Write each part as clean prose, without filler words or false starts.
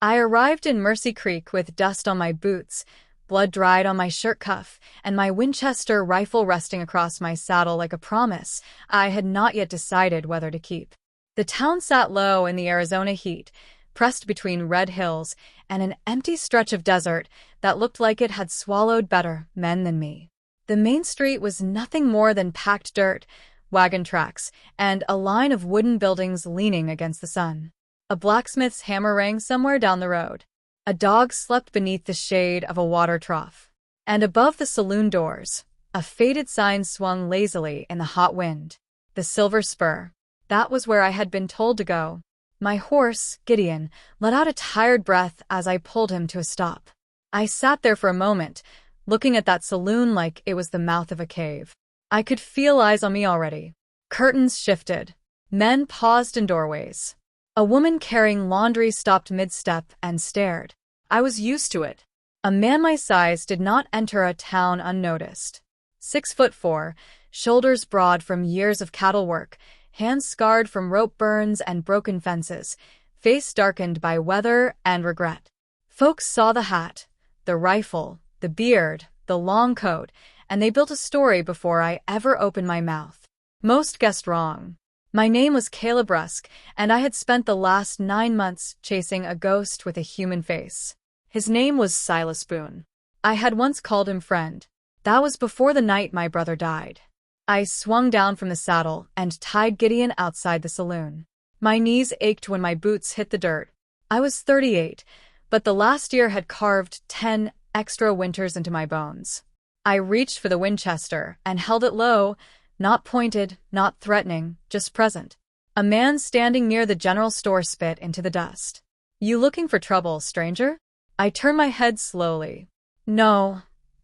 I arrived in Mercy Creek with dust on my boots, blood dried on my shirt cuff, and my Winchester rifle resting across my saddle like a promise I had not yet decided whether to keep. The town sat low in the Arizona heat, pressed between red hills and an empty stretch of desert that looked like it had swallowed better men than me. The main street was nothing more than packed dirt, wagon tracks, and a line of wooden buildings leaning against the sun. A blacksmith's hammer rang somewhere down the road. A dog slept beneath the shade of a water trough. And above the saloon doors, a faded sign swung lazily in the hot wind. The Silver Spur. That was where I had been told to go. My horse, Gideon, let out a tired breath as I pulled him to a stop. I sat there for a moment, looking at that saloon like it was the mouth of a cave. I could feel eyes on me already. Curtains shifted. Men paused in doorways. A woman carrying laundry stopped mid-step and stared. I was used to it. A man my size did not enter a town unnoticed. 6'4", shoulders broad from years of cattle work, hands scarred from rope burns and broken fences, face darkened by weather and regret. Folks saw the hat, the rifle, the beard, the long coat, and they built a story before I ever opened my mouth. Most guessed wrong. My name was Caleb Rusk, and I had spent the last 9 months chasing a ghost with a human face. His name was Silas Boone. I had once called him friend. That was before the night my brother died. I swung down from the saddle and tied Gideon outside the saloon. My knees ached when my boots hit the dirt. I was 38, but the last year had carved 10 extra winters into my bones. I reached for the Winchester and held it low, not pointed, not threatening, just present. A man standing near the general store spit into the dust. "You looking for trouble, stranger?" I turned my head slowly. "No,"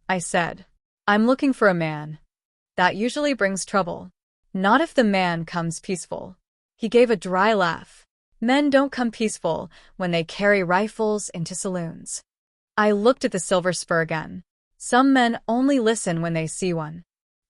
I said. "I'm looking for a man. That usually brings trouble. Not if the man comes peaceful." He gave a dry laugh. "Men don't come peaceful when they carry rifles into saloons." I looked at the Silver Spur again. Some men only listen when they see one.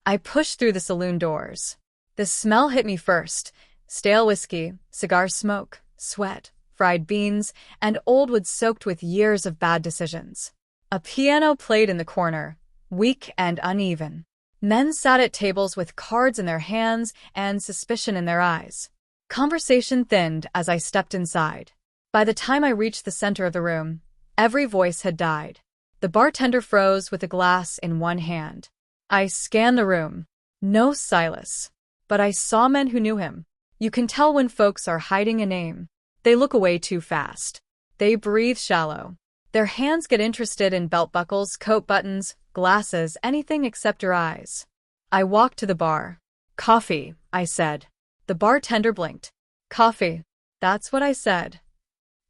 I pushed through the saloon doors. The smell hit me first. Stale whiskey, cigar smoke, sweat, fried beans, and old wood soaked with years of bad decisions. A piano played in the corner, weak and uneven. Men sat at tables with cards in their hands and suspicion in their eyes. Conversation thinned as I stepped inside. By the time I reached the center of the room, every voice had died. The bartender froze with a glass in one hand. I scanned the room. No Silas. But I saw men who knew him. You can tell when folks are hiding a name. They look away too fast. They breathe shallow. Their hands get interested in belt buckles, coat buttons, glasses, anything except your eyes. I walked to the bar. "Coffee," I said. The bartender blinked. "Coffee. That's what I said.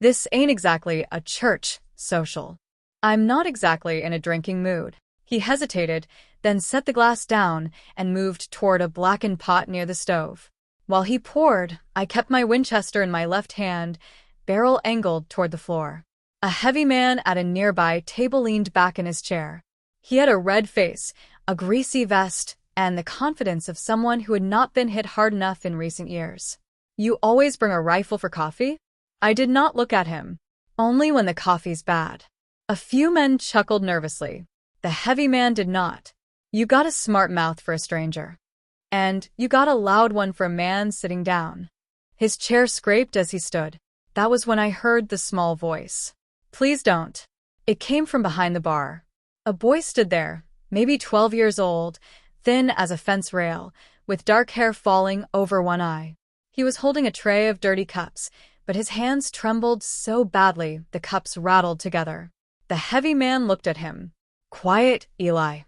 This ain't exactly a church social. I'm not exactly in a drinking mood." He hesitated, then set the glass down and moved toward a blackened pot near the stove. While he poured, I kept my Winchester in my left hand, barrel angled toward the floor. A heavy man at a nearby table leaned back in his chair. He had a red face, a greasy vest, and the confidence of someone who had not been hit hard enough in recent years. "You always bring a rifle for coffee?" I did not look at him. "Only when the coffee's bad." A few men chuckled nervously. The heavy man did not. "You got a smart mouth for a stranger. And you got a loud one for a man sitting down." His chair scraped as he stood. That was when I heard the small voice. "Please don't." It came from behind the bar. A boy stood there, maybe 12 years old, thin as a fence rail, with dark hair falling over one eye. He was holding a tray of dirty cups, but his hands trembled so badly the cups rattled together. The heavy man looked at him. "Quiet, Eli."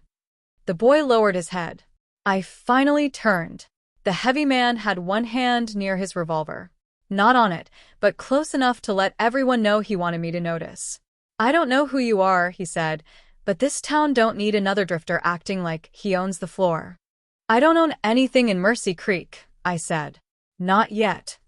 The boy lowered his head. I finally turned. The heavy man had one hand near his revolver. Not on it, but close enough to let everyone know he wanted me to notice. "I don't know who you are," he said, "but this town don't need another drifter acting like he owns the floor." "I don't own anything in Mercy Creek," I said. "Not yet."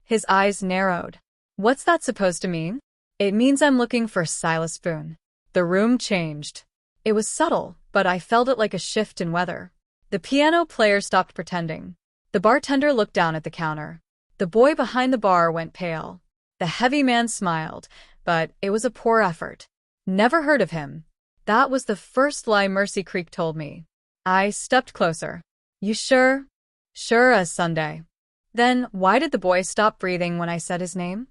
His eyes narrowed. "What's that supposed to mean?" "It means I'm looking for Silas Boone." The room changed. It was subtle, but I felt it like a shift in weather. The piano player stopped pretending. The bartender looked down at the counter. The boy behind the bar went pale. The heavy man smiled, but it was a poor effort. Never heard of him. That was the first lie Mercy Creek told me. I stepped closer. You sure? Sure as Sunday. Then why did the boy stop breathing when I said his name?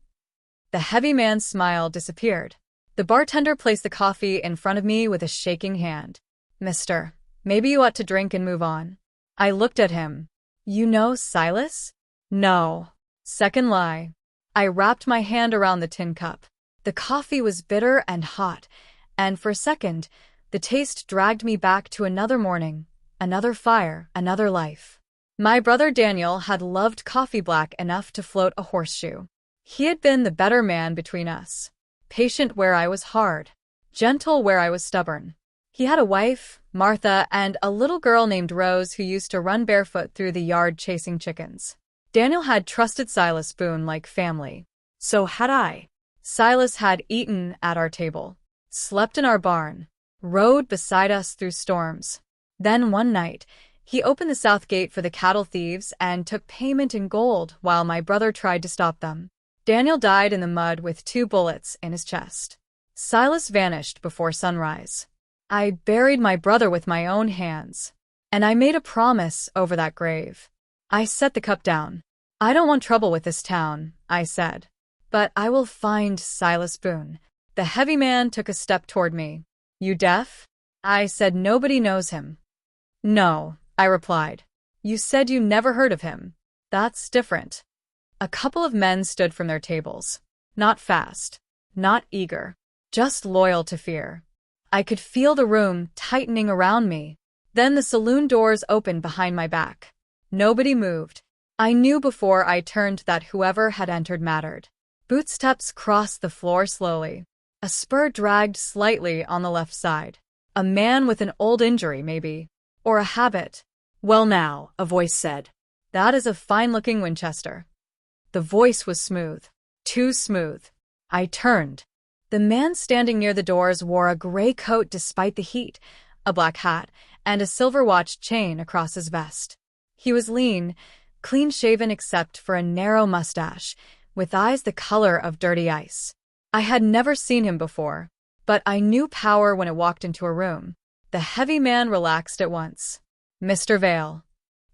The heavy man's smile disappeared. The bartender placed the coffee in front of me with a shaking hand. Mister, maybe you ought to drink and move on. I looked at him. You know Silas? No. Second lie. I wrapped my hand around the tin cup. The coffee was bitter and hot, and for a second, the taste dragged me back to another morning, another fire, another life. My brother Daniel had loved coffee black enough to float a horseshoe. He had been the better man between us, patient where I was hard, gentle where I was stubborn. He had a wife, Martha, and a little girl named Rose who used to run barefoot through the yard chasing chickens. Daniel had trusted Silas Boone like family. So had I. Silas had eaten at our table, slept in our barn, rode beside us through storms. Then one night, he opened the south gate for the cattle thieves and took payment in gold while my brother tried to stop them. Daniel died in the mud with 2 bullets in his chest. Silas vanished before sunrise. I buried my brother with my own hands, and I made a promise over that grave. I set the cup down. I don't want trouble with this town, I said, but I will find Silas Boone. The heavy man took a step toward me. You deaf? I said nobody knows him. No, I replied. You said you never heard of him. That's different. A couple of men stood from their tables. Not fast, not eager, just loyal to fear. I could feel the room tightening around me. Then the saloon doors opened behind my back. Nobody moved. I knew before I turned that whoever had entered mattered. Bootsteps crossed the floor slowly. A spur dragged slightly on the left side. A man with an old injury, maybe. Or a habit. Well now, a voice said. That is a fine-looking Winchester. The voice was smooth. Too smooth. I turned. The man standing near the doors wore a gray coat despite the heat, a black hat, and a silver watch chain across his vest. He was lean, clean-shaven except for a narrow mustache, with eyes the color of dirty ice. I had never seen him before, but I knew power when it walked into a room. The heavy man relaxed at once. Mr. Vale.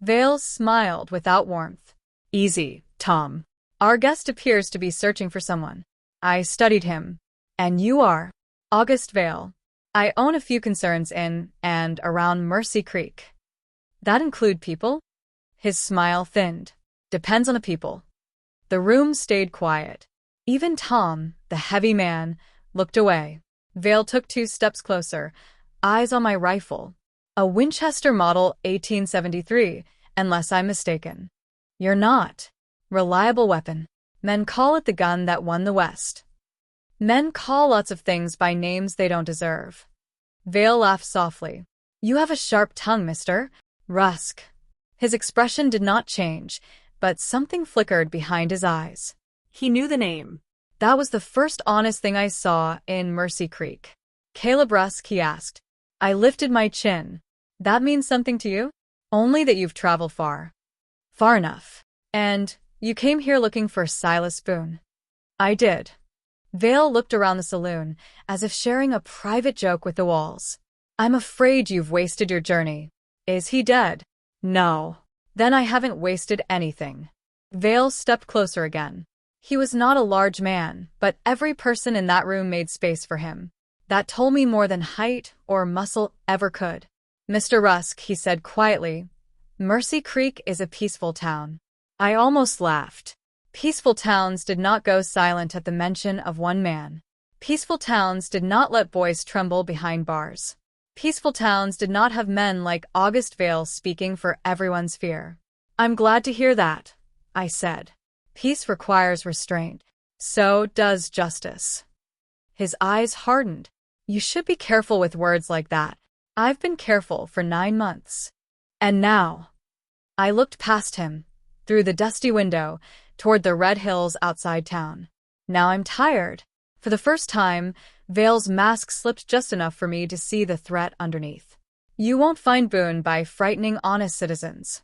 Vale smiled without warmth. Easy, Tom. Our guest appears to be searching for someone. I studied him. And you are? August Vale. I own a few concerns in and around Mercy Creek. That include people? His smile thinned. Depends on the people. The room stayed quiet. Even Tom, the heavy man, looked away. Vale took 2 steps closer, eyes on my rifle. A Winchester model 1873, unless I'm mistaken. You're not. Reliable weapon. Men call it the gun that won the West. Men call lots of things by names they don't deserve. Vale laughed softly. You have a sharp tongue, Mr. Rusk. His expression did not change, but something flickered behind his eyes. He knew the name. That was the first honest thing I saw in Mercy Creek. Caleb Rusk, he asked. I lifted my chin. That means something to you? Only that you've traveled far. Far enough. And you came here looking for Silas Boone. I did. Vale looked around the saloon, as if sharing a private joke with the walls. I'm afraid you've wasted your journey. Is he dead? No. Then I haven't wasted anything. Vale stepped closer again. He was not a large man, but every person in that room made space for him. That told me more than height or muscle ever could. Mr. Rusk, he said quietly, Mercy Creek is a peaceful town. I almost laughed. Peaceful towns did not go silent at the mention of one man. Peaceful towns did not let boys tremble behind bars. Peaceful towns did not have men like August Vale speaking for everyone's fear. I'm glad to hear that, I said. Peace requires restraint. So does justice. His eyes hardened. You should be careful with words like that. I've been careful for 9 months. And now. I looked past him, through the dusty window, toward the red hills outside town. Now I'm tired. For the first time, Vale's mask slipped just enough for me to see the threat underneath. You won't find Boone by frightening honest citizens.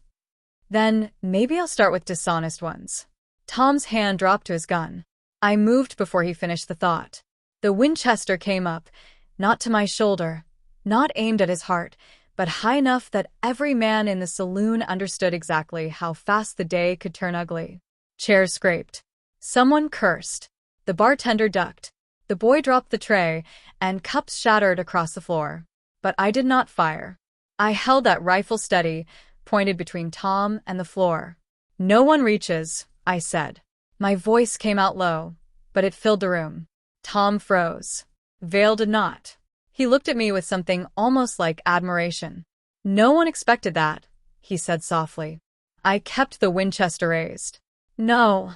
Then maybe I'll start with dishonest ones. Tom's hand dropped to his gun. I moved before he finished the thought. The Winchester came up, not to my shoulder, not aimed at his heart, but high enough that every man in the saloon understood exactly how fast the day could turn ugly. Chairs scraped. Someone cursed. The bartender ducked. The boy dropped the tray, and cups shattered across the floor. But I did not fire. I held that rifle steady, pointed between Tom and the floor. "No one reaches," I said. My voice came out low, but it filled the room. Tom froze. Vale did not. He looked at me with something almost like admiration. "No one expected that," he said softly. I kept the Winchester raised. "No,"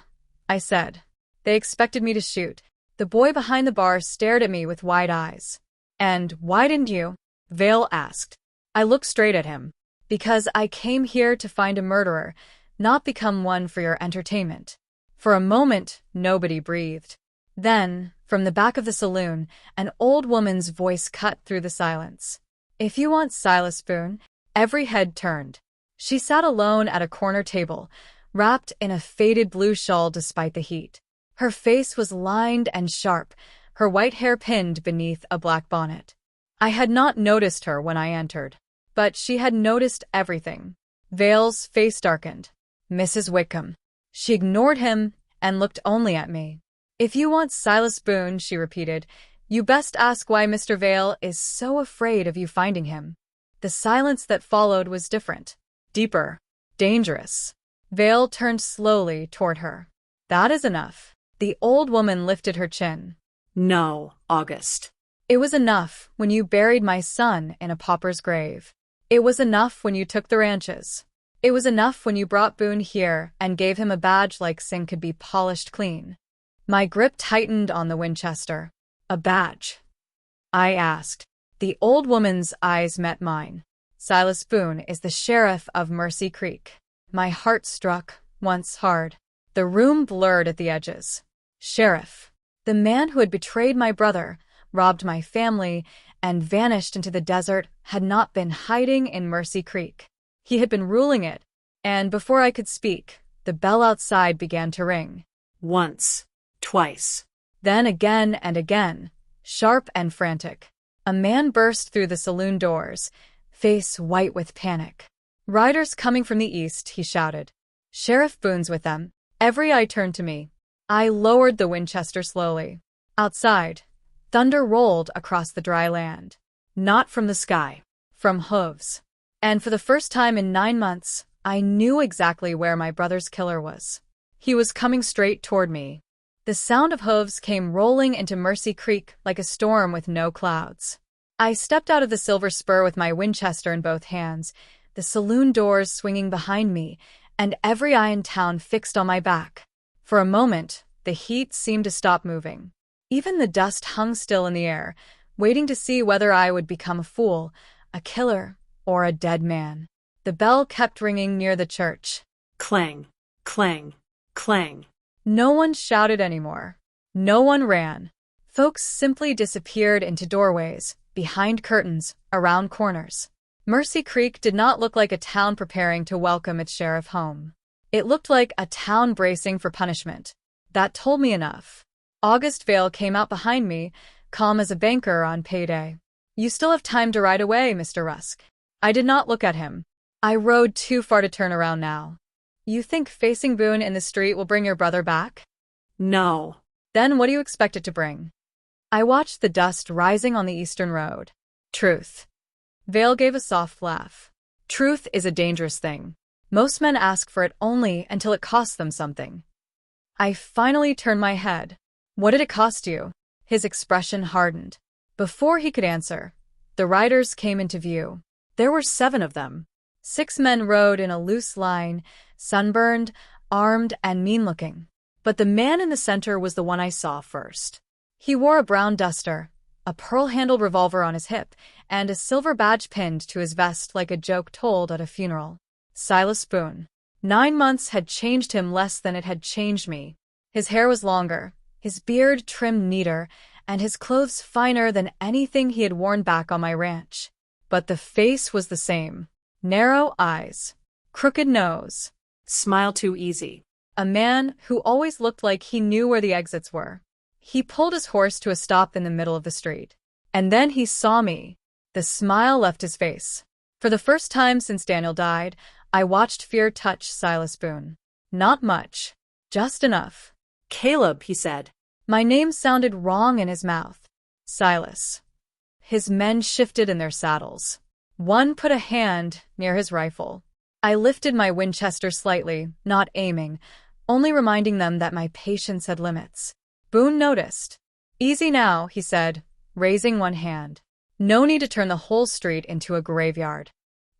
I said. "They expected me to shoot." The boy behind the bar stared at me with wide eyes. "And why didn't you?" Vale asked. I looked straight at him. "Because I came here to find a murderer, not become one for your entertainment." For a moment, nobody breathed. Then, from the back of the saloon, an old woman's voice cut through the silence. "If you want Silas Boone," every head turned. She sat alone at a corner table, wrapped in a faded blue shawl despite the heat. Her face was lined and sharp, her white hair pinned beneath a black bonnet. I had not noticed her when I entered, but she had noticed everything. Vale's face darkened. "Mrs. Wickham." She ignored him and looked only at me. "If you want Silas Boone," she repeated, "you best ask why Mr. Vale is so afraid of you finding him." The silence that followed was different, deeper, dangerous. Vale turned slowly toward her. "That is enough." The old woman lifted her chin. "No, August. "It was enough when you buried my son in a pauper's grave. It was enough when you took the ranches. It was enough when you brought Boone here and gave him a badge like Sing could be polished clean." My grip tightened on the Winchester. "A badge?" I asked. The old woman's eyes met mine. "Silas Boone is the sheriff of Mercy Creek." My heart struck, once hard. The room blurred at the edges. Sheriff. The man who had betrayed my brother, robbed my family, and vanished into the desert had not been hiding in Mercy Creek. He had been ruling it, and before I could speak, the bell outside began to ring. Once. Twice. Then again and again, sharp and frantic. A man burst through the saloon doors, face white with panic. "Riders coming from the east," he shouted. "Sheriff Boone's with them." Every eye turned to me. I lowered the Winchester slowly. Outside, thunder rolled across the dry land. Not from the sky, from hooves. And for the first time in 9 months, I knew exactly where my brother's killer was. He was coming straight toward me. The sound of hooves came rolling into Mercy Creek like a storm with no clouds. I stepped out of the silver spur with my Winchester in both hands, the saloon doors swinging behind me, and every eye in town fixed on my back. For a moment, the heat seemed to stop moving. Even the dust hung still in the air, waiting to see whether I would become a fool, a killer, or a dead man. The bell kept ringing near the church. Clang, clang, clang. No one shouted anymore. No one ran. Folks simply disappeared into doorways, behind curtains, around corners. Mercy Creek did not look like a town preparing to welcome its sheriff home. It looked like a town bracing for punishment. That told me enough. August Vale came out behind me, calm as a banker on payday. "You still have time to ride away, Mr. Rusk." I did not look at him. I rode too far to turn around now. "You think facing Boone in the street will bring your brother back?" No. "Then what do you expect it to bring?" I watched the dust rising on the eastern road. "Truth." Vale gave a soft laugh. "Truth is a dangerous thing. Most men ask for it only until it costs them something." I finally turned my head. "What did it cost you?" His expression hardened. Before he could answer, the riders came into view. There were 7 of them. 6 men rode in a loose line, sunburned, armed, and mean-looking. But the man in the center was the one I saw first. He wore a brown duster, a pearl-handled revolver on his hip, and a silver badge pinned to his vest like a joke told at a funeral. Silas Boone. 9 months had changed him less than it had changed me. His hair was longer, his beard trimmed neater, and his clothes finer than anything he had worn back on my ranch. But the face was the same. Narrow eyes. Crooked nose. Smile too easy. A man who always looked like he knew where the exits were. He pulled his horse to a stop in the middle of the street. And then he saw me. The smile left his face. For the first time since Daniel died, I watched fear touch Silas Boone. Not much. Just enough. Caleb, he said. My name sounded wrong in his mouth. Silas. His men shifted in their saddles. One put a hand near his rifle. I lifted my Winchester slightly, not aiming, only reminding them that my patience had limits. Boone noticed. Easy now, he said, raising one hand. No need to turn the whole street into a graveyard.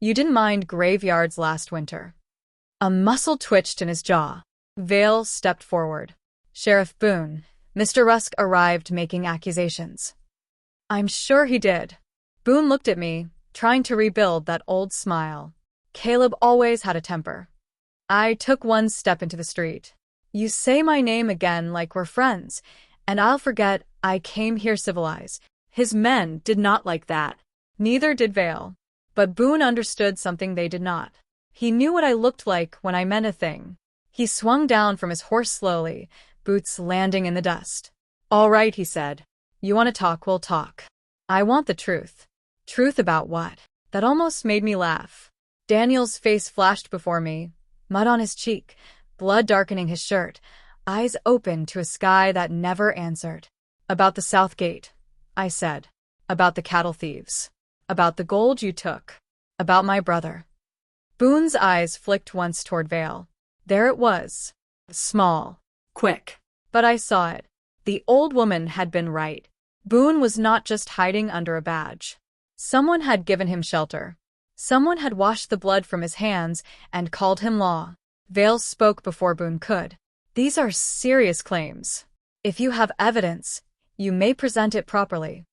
You didn't mind graveyards last winter. A muscle twitched in his jaw. Vale stepped forward. Sheriff Boone, Mr. Rusk arrived making accusations. I'm sure he did. Boone looked at me, trying to rebuild that old smile. Caleb always had a temper. I took one step into the street. You say my name again like we're friends, and I'll forget I came here civilized. His men did not like that. Neither did Vale. But Boone understood something they did not. He knew what I looked like when I meant a thing. He swung down from his horse slowly, boots landing in the dust. All right, he said. You want to talk, we'll talk. I want the truth. Truth about what? That almost made me laugh. Daniel's face flashed before me, mud on his cheek, blood darkening his shirt, eyes open to a sky that never answered. About the South Gate, I said. About the cattle thieves. About the gold you took. About my brother. Boone's eyes flicked once toward Vale. There it was. Small. Quick. But I saw it. The old woman had been right. Boone was not just hiding under a badge. Someone had given him shelter. Someone had washed the blood from his hands and called him law. Vale spoke before Boone could. These are serious claims. If you have evidence, you may present it properly.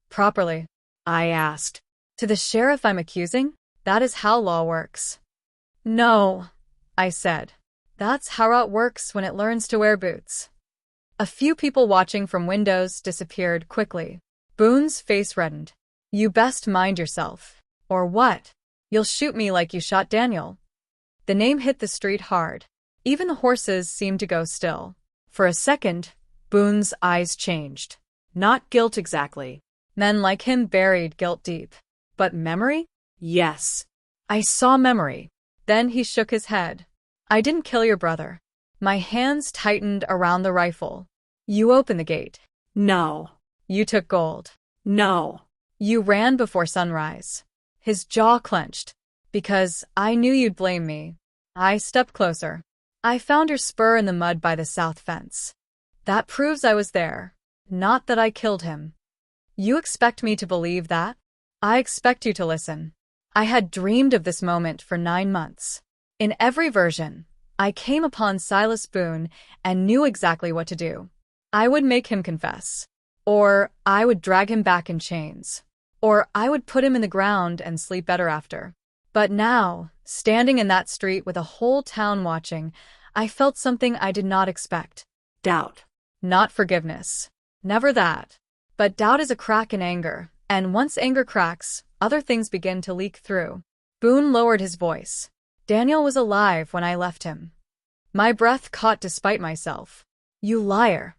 Properly? I asked. To the sheriff I'm accusing? That is how law works. No, I said. That's how it works when it learns to wear boots. A few people watching from windows disappeared quickly. Boone's face reddened. You best mind yourself. Or what? You'll shoot me like you shot Daniel. The name hit the street hard. Even the horses seemed to go still. For a second, Boone's eyes changed. Not guilt exactly. Men like him buried guilt deep. But memory? Yes. I saw memory. Then he shook his head. I didn't kill your brother. My hands tightened around the rifle. You opened the gate. No. You took gold. No. You ran before sunrise. His jaw clenched. Because I knew you'd blame me. I stepped closer. I found your spur in the mud by the south fence. That proves I was there. Not that I killed him. You expect me to believe that? I expect you to listen. I had dreamed of this moment for 9 months. In every version, I came upon Silas Boone and knew exactly what to do. I would make him confess. Or I would drag him back in chains. Or I would put him in the ground and sleep better after. But now, standing in that street with a whole town watching, I felt something I did not expect. Doubt. Not forgiveness. Never that. But doubt is a crack in anger, and once anger cracks, other things begin to leak through. Boone lowered his voice. Daniel was alive when I left him. My breath caught despite myself. You liar.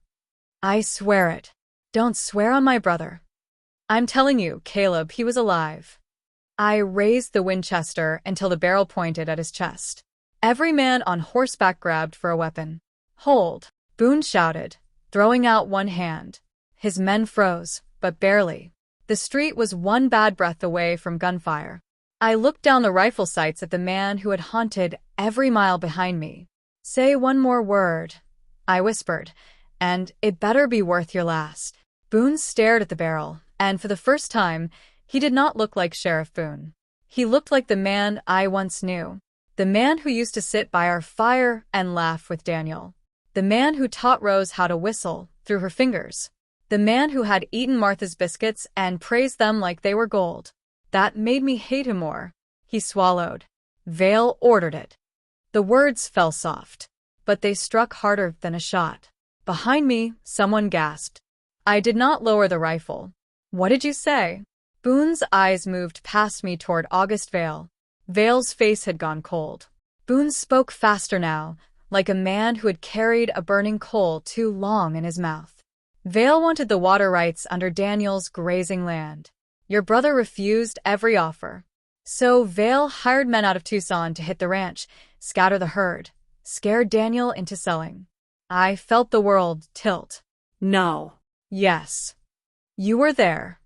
I swear it. Don't swear on my brother. I'm telling you, Caleb, he was alive. I raised the Winchester until the barrel pointed at his chest. Every man on horseback grabbed for a weapon. Hold, Boone shouted, throwing out one hand. His men froze, but barely. The street was one bad breath away from gunfire. I looked down the rifle sights at the man who had haunted every mile behind me. Say one more word, I whispered, and it better be worth your last. Boone stared at the barrel, and for the first time, he did not look like Sheriff Boone. He looked like the man I once knew. The man who used to sit by our fire and laugh with Daniel. The man who taught Rose how to whistle through her fingers. The man who had eaten Martha's biscuits and praised them like they were gold. That made me hate him more. He swallowed. Vale ordered it. The words fell soft, but they struck harder than a shot. Behind me, someone gasped. I did not lower the rifle. What did you say? Boone's eyes moved past me toward August Vale. Vale's face had gone cold. Boone spoke faster now, like a man who had carried a burning coal too long in his mouth. Vale wanted the water rights under Daniel's grazing land. Your brother refused every offer. So Vale hired men out of Tucson to hit the ranch, scatter the herd, scare Daniel into selling. I felt the world tilt. No. Yes. You were there.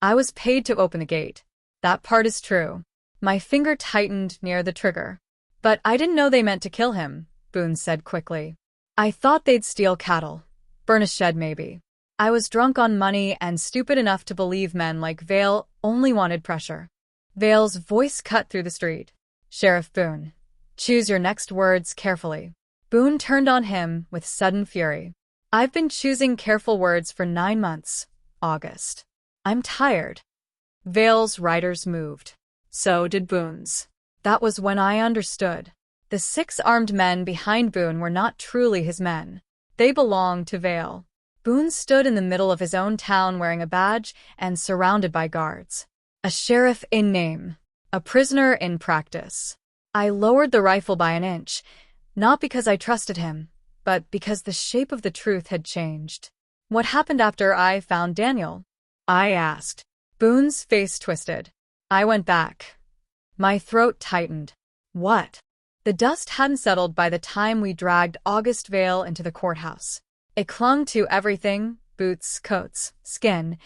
I was paid to open the gate. That part is true. My finger tightened near the trigger. But I didn't know they meant to kill him, Boone said quickly. I thought they'd steal cattle. Burn a shed maybe. I was drunk on money and stupid enough to believe men like Vale only wanted pressure. Vale's voice cut through the street. Sheriff Boone, choose your next words carefully. Boone turned on him with sudden fury. I've been choosing careful words for 9 months, August. I'm tired. Vale's riders moved. So did Boone's. That was when I understood. The 6 armed men behind Boone were not truly his men. They belonged to Vale. Boone stood in the middle of his own town wearing a badge and surrounded by guards. A sheriff in name, a prisoner in practice. I lowered the rifle by an inch, not because I trusted him, but because the shape of the truth had changed. What happened after I found Daniel? I asked. Boone's face twisted. I went back. My throat tightened. What? The dust hadn't settled by the time we dragged August Vale into the courthouse. It clung to everything, boots, coats, skin,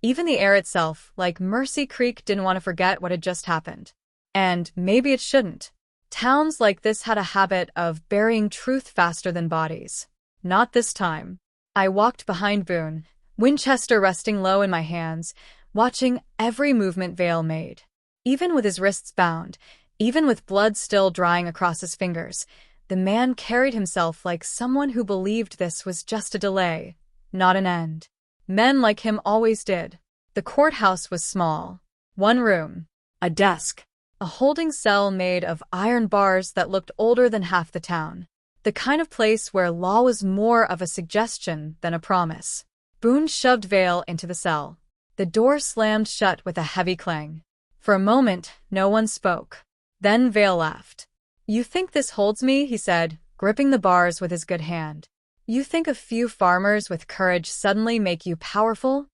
even the air itself, like Mercy Creek didn't want to forget what had just happened. And maybe it shouldn't. Towns like this had a habit of burying truth faster than bodies. Not this time. I walked behind Boone, Winchester resting low in my hands, watching every movement Vale made. Even with his wrists bound, even with blood still drying across his fingers, the man carried himself like someone who believed this was just a delay, not an end. Men like him always did. The courthouse was small. 1 room, a desk, a holding cell made of iron bars that looked older than half the town. The kind of place where law was more of a suggestion than a promise. Boone shoved Vale into the cell. The door slammed shut with a heavy clang. For a moment, no one spoke. Then Vale laughed. You think this holds me, he said, gripping the bars with his good hand. You think a few farmers with courage suddenly make you powerful?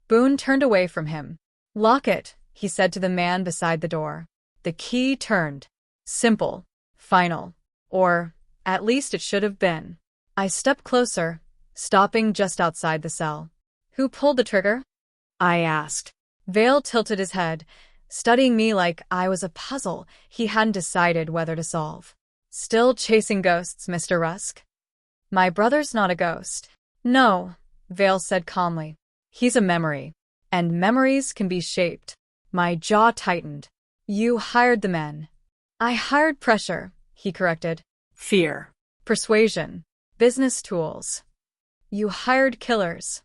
Boone turned away from him. Lock it, he said to the man beside the door. The key turned. Simple. Final. Or, at least it should have been. I stepped closer, stopping just outside the cell. Who pulled the trigger? I asked. Vale tilted his head, studying me like I was a puzzle he hadn't decided whether to solve. Still chasing ghosts, Mr. Rusk? My brother's not a ghost. No, Vale said calmly. He's a memory. And memories can be shaped. My jaw tightened. You hired the men. I hired pressure, he corrected. Fear. Persuasion. Business tools. You hired killers.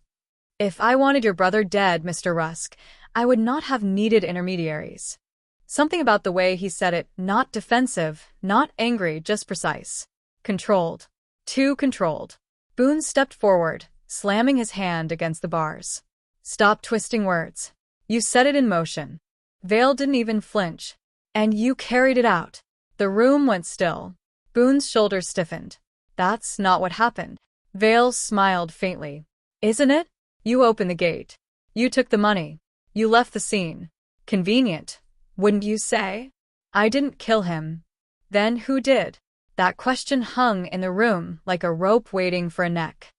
If I wanted your brother dead, Mr. Rusk, I would not have needed intermediaries. Something about the way he said it, not defensive, not angry, just precise. Controlled. Too controlled. Boone stepped forward, slamming his hand against the bars. Stop twisting words. You set it in motion. Vale didn't even flinch. And you carried it out. The room went still. Boone's shoulders stiffened. That's not what happened. Vale smiled faintly. Isn't it? You opened the gate. You took the money. You left the scene. Convenient, wouldn't you say? I didn't kill him. Then who did? That question hung in the room like a rope waiting for a neck.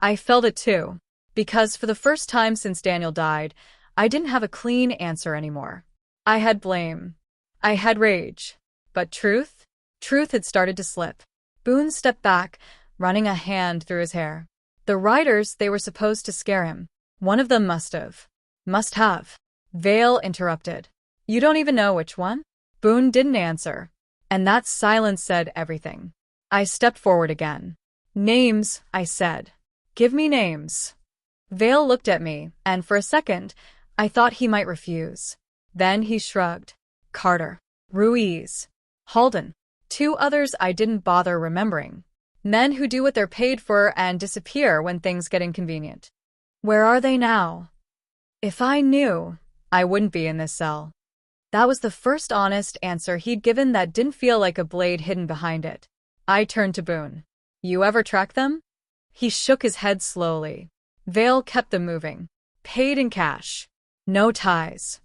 I felt it too, because for the first time since Daniel died, I didn't have a clean answer anymore. I had blame. I had rage. But truth? Truth had started to slip. Boone stepped back, running a hand through his hair. The riders, they were supposed to scare him. One of them must have. Must have. Vale interrupted. You don't even know which one? Boone didn't answer. And that silence said everything. I stepped forward again. Names, I said. Give me names. Vale looked at me, and for a second, I thought he might refuse. Then he shrugged. Carter. Ruiz. Halden. 2 others I didn't bother remembering. Men who do what they're paid for and disappear when things get inconvenient. Where are they now? If I knew, I wouldn't be in this cell. That was the first honest answer he'd given that didn't feel like a blade hidden behind it. I turned to Boone. You ever track them? He shook his head slowly. Vale kept them moving. Paid in cash. No ties.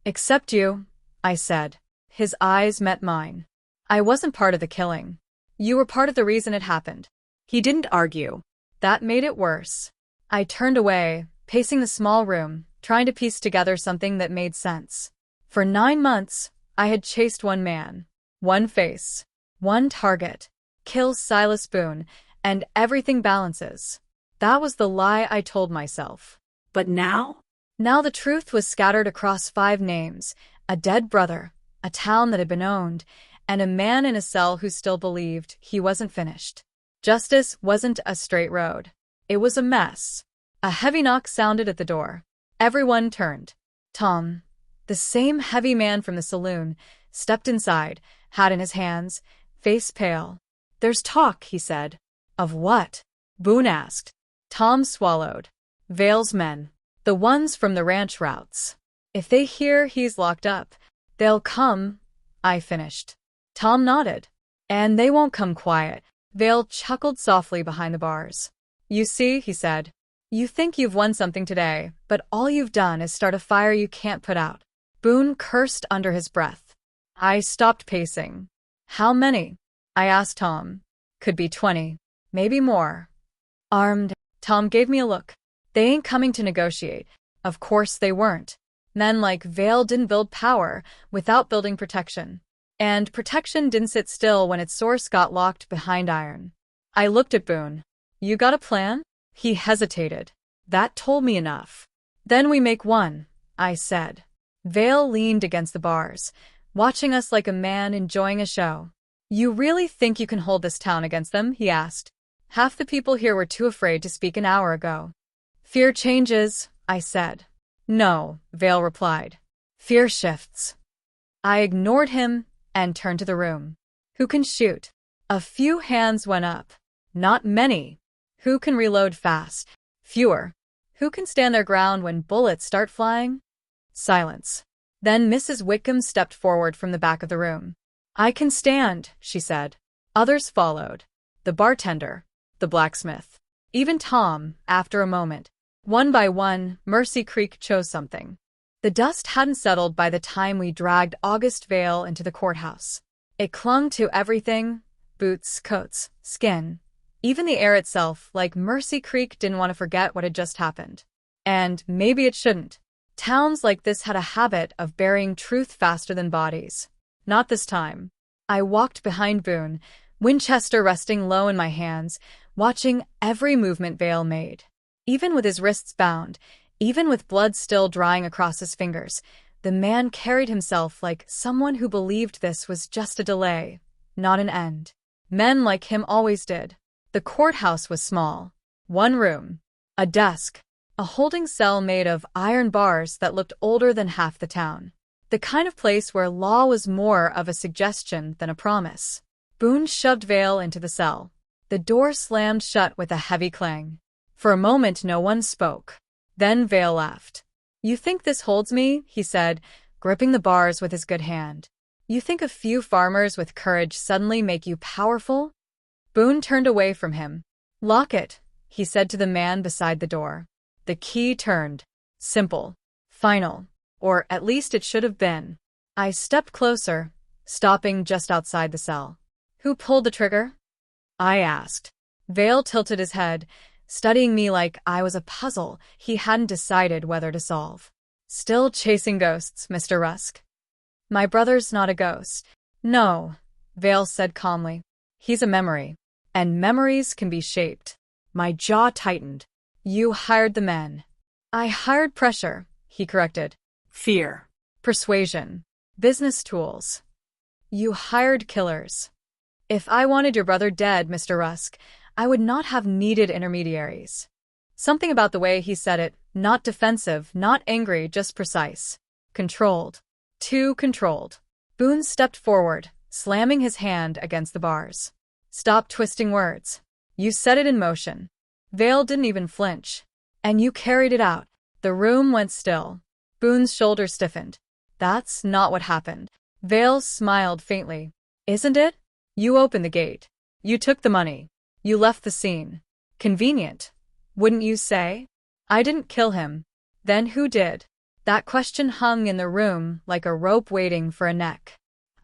Except you, I said. His eyes met mine. I wasn't part of the killing. You were part of the reason it happened. He didn't argue. That made it worse. I turned away, pacing the small room, trying to piece together something that made sense. For 9 months, I had chased one man, one face, one target. Kill Silas Boone, and everything balances. That was the lie I told myself. But now? Now the truth was scattered across 5 names, a dead brother, a town that had been owned, and a man in a cell who still believed he wasn't finished. Justice wasn't a straight road. It was a mess. A heavy knock sounded at the door. Everyone turned. Tom, the same heavy man from the saloon, stepped inside, hat in his hands, face pale. There's talk, he said. Of what? Boone asked. Tom swallowed. Vale's men. The ones from the ranch routes. If they hear he's locked up, they'll come, I finished. Tom nodded. And they won't come quiet. Vale chuckled softly behind the bars. You see, he said. You think you've won something today, but all you've done is start a fire you can't put out. Boone cursed under his breath. I stopped pacing. How many? I asked Tom. Could be 20. Maybe more. Armed. Tom gave me a look. They ain't coming to negotiate. Of course they weren't. Men like Vale didn't build power without building protection. And protection didn't sit still when its source got locked behind iron. I looked at Boone. You got a plan? He hesitated. That told me enough. Then we make one, I said. Vale leaned against the bars, watching us like a man enjoying a show. You really think you can hold this town against them? He asked. Half the people here were too afraid to speak an hour ago. Fear changes, I said. No, Vale replied. Fear shifts. I ignored him and turned to the room. Who can shoot? A few hands went up. Not many. Who can reload fast? Fewer. Who can stand their ground when bullets start flying? Silence. Then Mrs. Whitcomb stepped forward from the back of the room. I can stand, she said. Others followed. The bartender, the blacksmith, even Tom, after a moment. One by one, Mercy Creek chose something. The dust hadn't settled by the time we dragged August Vale into the courthouse. It clung to everything, boots, coats, skin. Even the air itself, like Mercy Creek didn't want to forget what had just happened. And maybe it shouldn't. Towns like this had a habit of burying truth faster than bodies. Not this time. I walked behind Boone, Winchester resting low in my hands, watching every movement Vale made. Even with his wrists bound, even with blood still drying across his fingers, the man carried himself like someone who believed this was just a delay, not an end. Men like him always did. The courthouse was small. 1 room. A desk. A holding cell made of iron bars that looked older than half the town. The kind of place where law was more of a suggestion than a promise. Boone shoved Vale into the cell. The door slammed shut with a heavy clang. For a moment no one spoke. Then Vale laughed. You think this holds me? He said, gripping the bars with his good hand. You think a few farmers with courage suddenly make you powerful? Boone turned away from him. Lock it, he said to the man beside the door. The key turned. Simple. Final. Or at least it should have been. I stepped closer, stopping just outside the cell. Who pulled the trigger? I asked. Vale tilted his head, studying me like I was a puzzle he hadn't decided whether to solve. Still chasing ghosts, Mr. Rusk? My brother's not a ghost. No, Vale said calmly. He's a memory. And memories can be shaped. My jaw tightened. You hired the men. I hired pressure, he corrected. Fear. Persuasion. Business tools. You hired killers. If I wanted your brother dead, Mr. Rusk, I would not have needed intermediaries. Something about the way he said it, not defensive, not angry, just precise. Controlled. Too controlled. Boone stepped forward, slamming his hand against the bars. Stop twisting words. You set it in motion. Vale didn't even flinch. And you carried it out. The room went still. Boone's shoulders stiffened. That's not what happened. Vale smiled faintly. Isn't it? You opened the gate. You took the money. You left the scene. Convenient, wouldn't you say? I didn't kill him. Then who did? That question hung in the room like a rope waiting for a neck.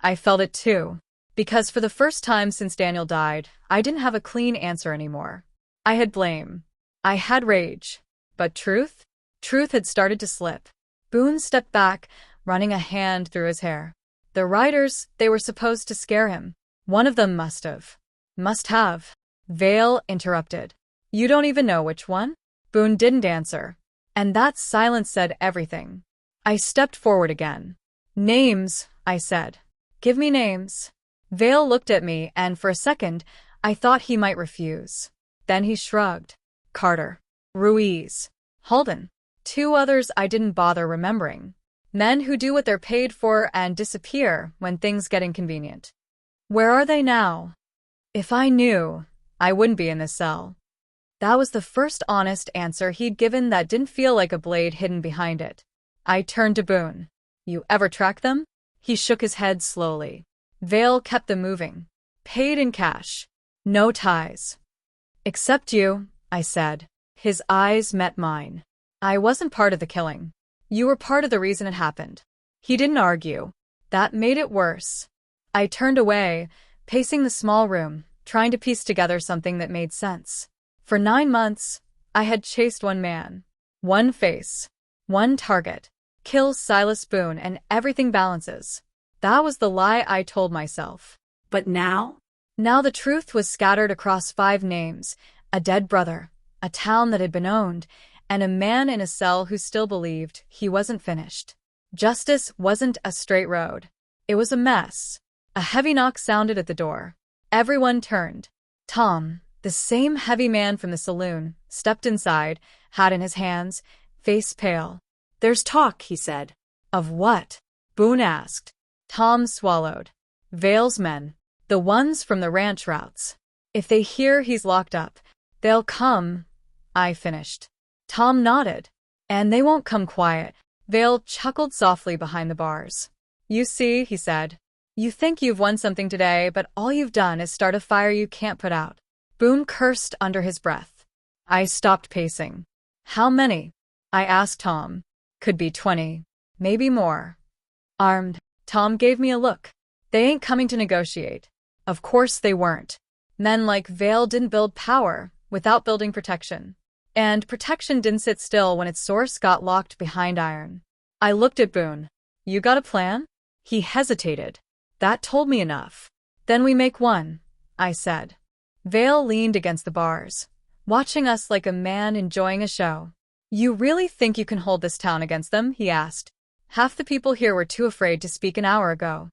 I felt it too. Because for the first time since Daniel died, I didn't have a clean answer anymore. I had blame. I had rage. But truth? Truth had started to slip. Boone stepped back, running a hand through his hair. The riders, they were supposed to scare him. One of them must have. Must have. Vale interrupted. You don't even know which one? Boone didn't answer. And that silence said everything. I stepped forward again. Names, I said. Give me names. Vale looked at me, and for a second, I thought he might refuse. Then he shrugged. Carter. Ruiz. Halden. Two others I didn't bother remembering. Men who do what they're paid for and disappear when things get inconvenient. Where are they now? If I knew, I wouldn't be in this cell. That was the first honest answer he'd given that didn't feel like a blade hidden behind it. I turned to Boone. You ever track them? He shook his head slowly. Vale kept them moving. Paid in cash. No ties. Except you, I said. His eyes met mine. I wasn't part of the killing. You were part of the reason it happened. He didn't argue. That made it worse. I turned away, pacing the small room, trying to piece together something that made sense. For 9 months, I had chased one man. One face. One target. Kill Silas Boone and everything balances. That was the lie I told myself. But now? Now the truth was scattered across 5 names, a dead brother, a town that had been owned, and a man in a cell who still believed he wasn't finished. Justice wasn't a straight road. It was a mess. A heavy knock sounded at the door. Everyone turned. Tom, the same heavy man from the saloon, stepped inside, hat in his hands, face pale. There's talk, he said. Of what? Boone asked. Tom swallowed. Vale's men. The ones from the ranch routes. If they hear he's locked up, they'll come, I finished. Tom nodded. And they won't come quiet. Vale chuckled softly behind the bars. You see, he said. You think you've won something today, but all you've done is start a fire you can't put out. Boone cursed under his breath. I stopped pacing. How many? I asked Tom. Could be 20. Maybe more. Armed. Tom gave me a look. They ain't coming to negotiate. Of course they weren't. Men like Vale didn't build power without building protection. And protection didn't sit still when its source got locked behind iron. I looked at Boone. You got a plan? He hesitated. That told me enough. Then we make one, I said. Vale leaned against the bars, watching us like a man enjoying a show. You really think you can hold this town against them? He asked. Half the people here were too afraid to speak an hour ago.